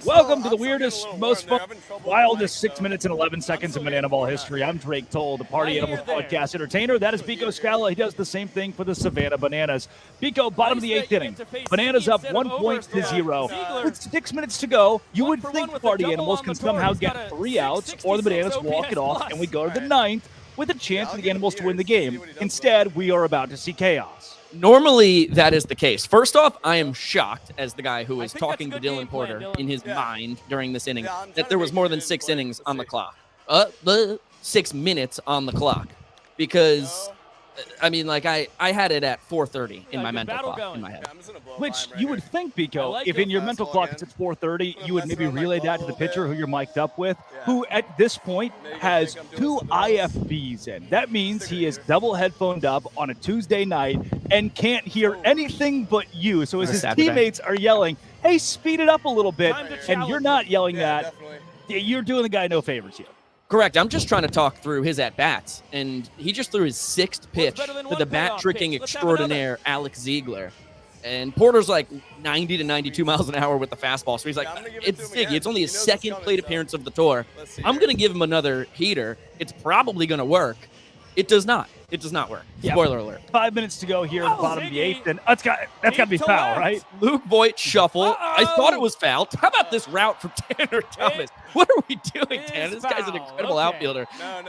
Welcome to the weirdest, most wildest 6 minutes and 11 seconds in Banana Ball history. I'm Drake Toll, the Party Animals podcast entertainer. That is Biko Skalla. He does the same thing for the Savannah Bananas. Biko, bottom of the 8th inning. Bananas up 1-0. With 6 minutes to go, you would think the Party Animals can somehow get 3 outs, or the Bananas walk it off, and we go to the 9th with a chance for the Animals to win the game. Instead, we are about to see chaos. Normally, that is the case. First off, I am shocked, as the guy who was talking to Dylan Porter in his mind during this inning, that there was more than 6 innings on the clock. 6 minutes on the clock. Because, I mean, like, I had it at 4:30 in my mental clock, in my head. Which you would think, Biko, if in your mental clock it's at 4:30, you would maybe relay that to the pitcher who you're mic'd up with, who at this point has 2 IFBs in. That means he is double headphoned up on a Tuesday night and can't hear anything but you. So as his teammates are yelling, hey, speed it up a little bit, and you're not yelling that, you're doing the guy no favors here. Correct. I'm just trying to talk through his at-bats, and he just threw his 6th pitch to the bat-tricking extraordinaire Alex Ziegler. And Porter's like 90 to 92 miles an hour with the fastball, so he's like, it's Ziggy. It's only his 2nd plate appearance of the tour. I'm going to give him another heater. It's probably going to work. It does not. It does not work. Spoiler alert. 5 minutes to go here at the bottom of the 8th, and that's got to be foul, right? Luke Voigt shuffle. I thought it was foul. How about this route from Tanner Thomas? What are we doing, Tanner? This guy's an incredible outfielder.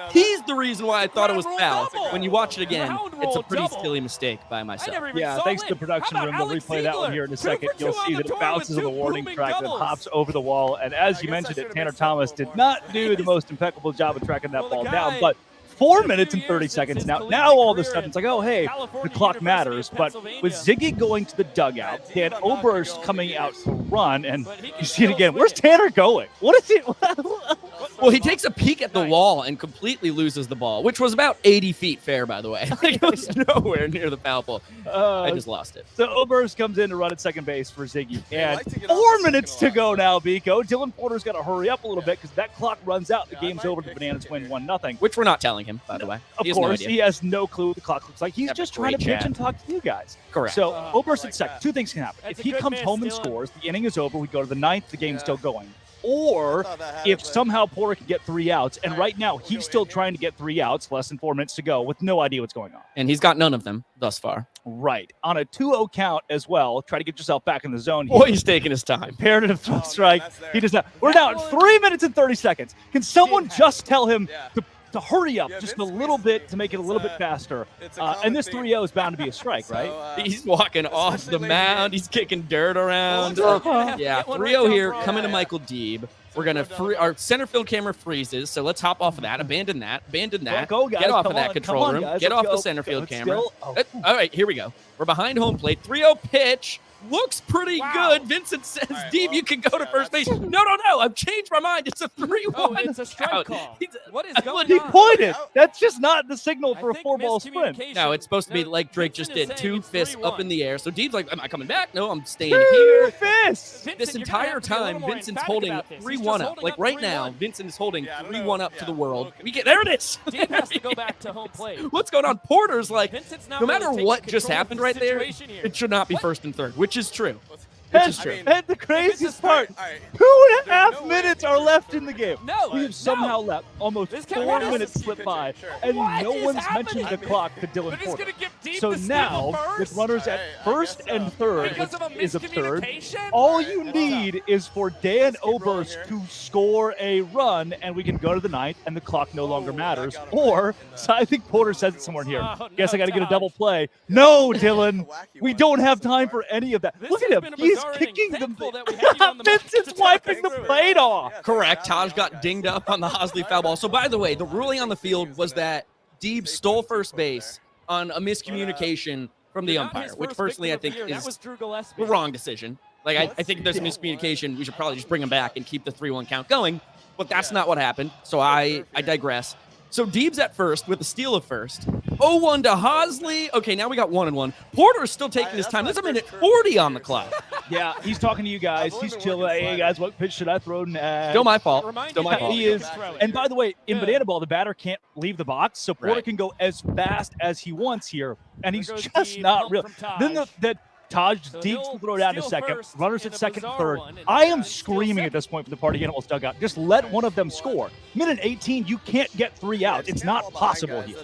He's the reason why I thought it was foul. When you watch it again, it's a pretty silly mistake by myself. Yeah, thanks to the production room. They'll replay that one here in a second. You'll see that it bounces on the warning track and hops over the wall. And as you mentioned it, Tanner Thomas did not do the most impeccable job of tracking that ball down, but 4 minutes and 30 seconds now all of a sudden it's like, oh, hey, the clock matters. But with Ziggy going to the dugout, Dan Oberst coming out to run, and you see it again. Where's Tanner going? What is it? Well, he takes a peek at the wall and completely loses the ball, which was about 80 feet fair, by the way. It was nowhere near the foul pole. I just lost it. So Oberst comes in to run at second base for Ziggy. And 4 minutes to go now, Biko. Dylan Porter's got to hurry up a little bit because that clock runs out. The game's over. The Bananas win 1-0. Which we're not telling him, by the way. Of course, he has no clue what the clock looks like. He's just trying to pitch and talk to you guys. Correct. So Oberst at second. 2 things can happen. If he comes home and scores, the inning is over. We go to the 9th. The game's still going. Or if somehow Porter can get 3 outs, and right now he's still trying to get 3 outs, less than 4 minutes to go, with no idea what's going on. And he's got none of them thus far. Right. On a 2-0 count as well, try to get yourself back in the zone. Boy, he's taking his time. Imperative throw strike. He does not. We're now at 3 minutes and 30 seconds. Can someone just tell him to hurry up just a little bit to make it a little bit faster? And this 3-0 is bound to be a strike, right? He's walking off the mound. He's kicking dirt around. Yeah, 3-0 here, coming to Michael Deeb. We're going to our center field camera freezes, so let's hop off of that. Abandon that. Go, guys. Get off of that control room. Get off the center field camera. All right, here we go. We're behind home plate. 3-0 pitch. Looks pretty good. Vincent says, Deeb, you can go to first base. No. I've changed my mind. It's a 3-1. It's a strike call. What is going on? He pointed. That's just not the signal for a 4-ball sprint. No, it's supposed to be like Drake just did. 2 fists up in the air. So Deeb's like, am I coming back? No, I'm staying here. 2 fists. This entire time, Vincent's holding 3-1 up. Like right now, Vincent is holding 3-1 up to the world. There it is. Deeb has to go back to home plate. What's going on? Porter's like, no matter what just happened right there, it should not be first and third, which is true. And the craziest part, 2.5 minutes are left in the game. We have somehow let almost 4 minutes slip by, and no one's mentioned the clock to Dylan Porter. So now, with runners at first and third, which is absurd, all you need is for Dan Oberst to score a run, and we can go to the 9th, and the clock no longer matters. Or, so I think Porter says it somewhere in here. Guess I got to get a double play. No, Dylan, we don't have time for any of that. Look at him. He's kicking the Vincent's wiping the plate off. Correct. Taj got dinged up on the Hosley foul ball. So, by the way, the ruling on the field was that Deeb stole first base on a miscommunication from the umpire, which personally I think is the wrong decision. Like, I think if there's a miscommunication, we should probably just bring him back and keep the 3-1 count going. But that's not what happened. So I digress. So Deeb's at first with the steal of first. 0-1 to Hosley. Okay, now we got 1-1. Porter is still taking his time. There's a minute 40 on the clock. Yeah, he's talking to you guys. He's chilling. Hey, guys, what pitch should I throw next? Still my fault. He is. And by the way, in Banana Ball, the batter can't leave the box, so Porter can go as fast as he wants here, and he's just not real. Then Taj Deeks will throw down to second. Runners at second and third. I am screaming at this point for the Party Animals dugout. Just let one of them score. Minute 18, you can't get 3 outs. It's not possible here.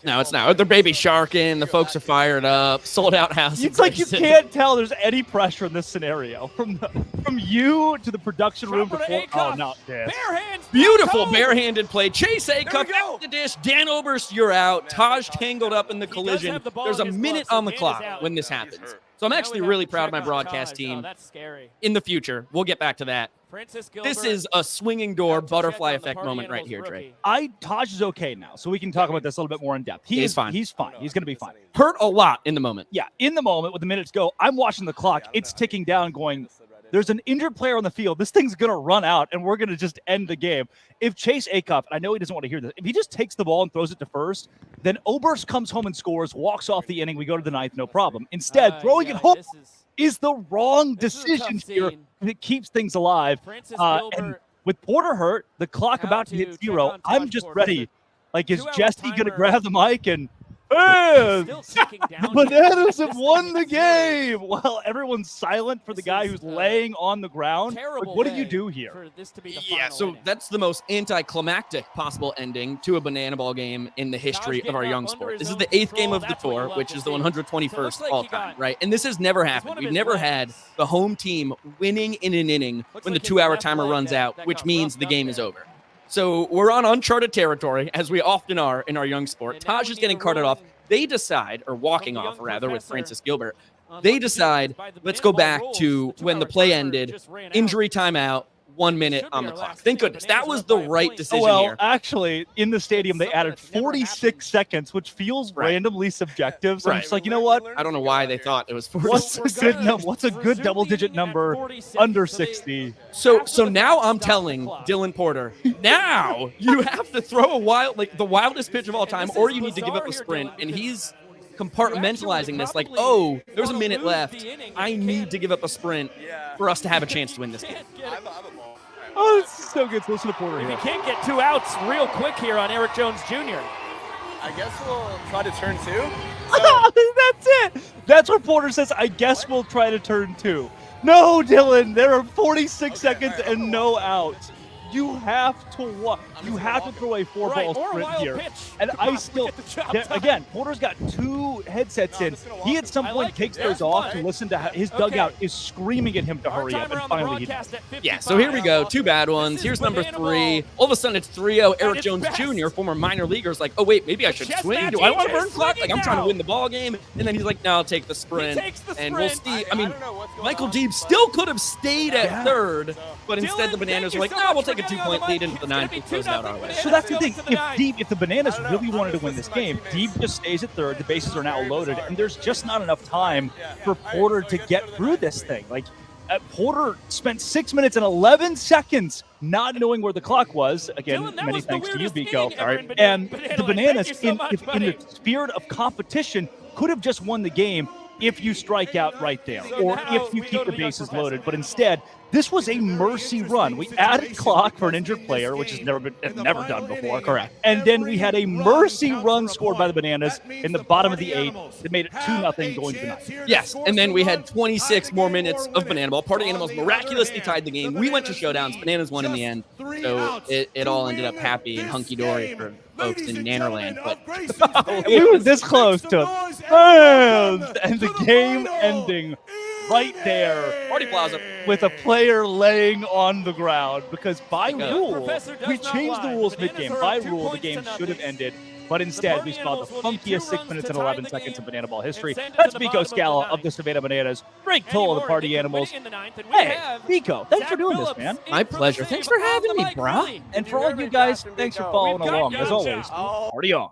No, it's not. They're baby sharking. The folks are fired up. Sold out house. It's like you can't tell there's any pressure in this scenario. From you to the production room before. Oh, no. Beautiful barehanded play. Chase Acuff at the dish. Dan Oberst, you're out. Taj tangled up in the collision. There's a minute on the clock when this happens. So I'm actually really proud of my broadcast team. In the future, we'll get back to that. This is a swinging door butterfly effect moment right here, Drake. Taj is okay now, so we can talk about this a little bit more in depth. He's fine. He's fine. He's going to be fine. Hurt a lot in the moment. Yeah, in the moment, with the minutes go, I'm watching the clock. It's ticking down going, there's an injured player on the field. This thing's going to run out, and we're going to just end the game. If Chase Acuff, I know he doesn't want to hear this, if he just takes the ball and throws it to first, then Oberst comes home and scores, walks off the inning, we go to the 9th, no problem. Instead, throwing it home is the wrong decision here. It keeps things alive. And with Porter hurt, the clock about to hit 0, I'm just ready. Like, is Jesse going to grab the mic and the Bananas have won the game while everyone's silent for the guy who's laying on the ground? Like, what do you do here? Yeah, so that's the most anticlimactic possible ending to a banana ball game in the history of our young sport. This is the 8th game of the tour, which is the 121st all time, right? And this has never happened. We've never had the home team winning in an inning when the 2-hour timer runs out, which means the game is over. So we're on uncharted territory, as we often are in our young sport. Taj is getting carted off. They decide, or walking off, rather, with Francis Gilbert. They decide, let's go back to when the play ended, injury timeout, 1 minute on the clock. Thank goodness. That was the right decision here. Actually, in the stadium, they added 46 seconds, which feels randomly subjective. So I'm just like, you know what? I don't know why they thought it was 46. What's a good double-digit number under 60? So now I'm telling Dylan Porter, now you have to throw the wildest pitch of all time, or you need to give up a sprint. And he's compartmentalizing this like, oh, there's a minute left. I need to give up a sprint for us to have a chance to win this game. Oh, this is so good. Listen to Porter here. If he can't get 2 outs real quick here on Eric Jones Jr. I guess we'll try to turn 2. That's it. That's what Porter says. I guess we'll try to turn 2. No, Dylan, there are 46 seconds and no outs. You have to walk. You have to throw a 4-ball sprint here. And I still, again, Porter's got 2 headsets in. He at some point takes those off to listen to his dugout is screaming at him to hurry up. And finally he does. Yeah, so here we go. 2 bad ones. Here's number 3. All of a sudden it's 3-0. Eric Jones Jr., former minor leaguer, is like, oh, wait, maybe I should swing. Do I want to burn clock? Like, I'm trying to win the ball game. And then he's like, no, I'll take the sprint. And we'll see. I mean, Michael Deeb still could have stayed at third, but instead the Bananas were like, no, we'll take a 2-point lead into the 9th and close out our way. So that's the thing. If the Bananas really wanted to win this game, Deeb just stays at third. The bases are now loaded, and there's just not enough time for Porter to get through this thing. Like, Porter spent 6 minutes and 11 seconds not knowing where the clock was. Again, many thanks to you, Biko. And the Bananas, in the spirit of competition, could have just won the game if you strike out right there, or if you keep the bases loaded. But instead, this was a mercy run. We added clock for an injured player, which has never done before. Correct. And then we had a mercy run scored by the Bananas in the bottom of the 8th that made it 2-0 going to the 9th. Yes, and then we had 26 more minutes of Banana Ball. Party Animals miraculously tied the game. We went to showdowns. Bananas won in the end. So it all ended up happy and hunky-dory for folks in Nannerland. But we were this close to and the game ending right there, Party Plaza, with a player laying on the ground, because by rule, we changed the rules mid-game. By rule, the game should have ended, but instead we saw the funkiest 6 minutes and 11 seconds in Banana Ball history. That's Biko Skalla of the Savannah Bananas. Drake Toll of the Party Animals. Hey, Biko, thanks for doing this, man. My pleasure. Thanks for having me, bro. And for all you guys, thanks for following along. As always, party on.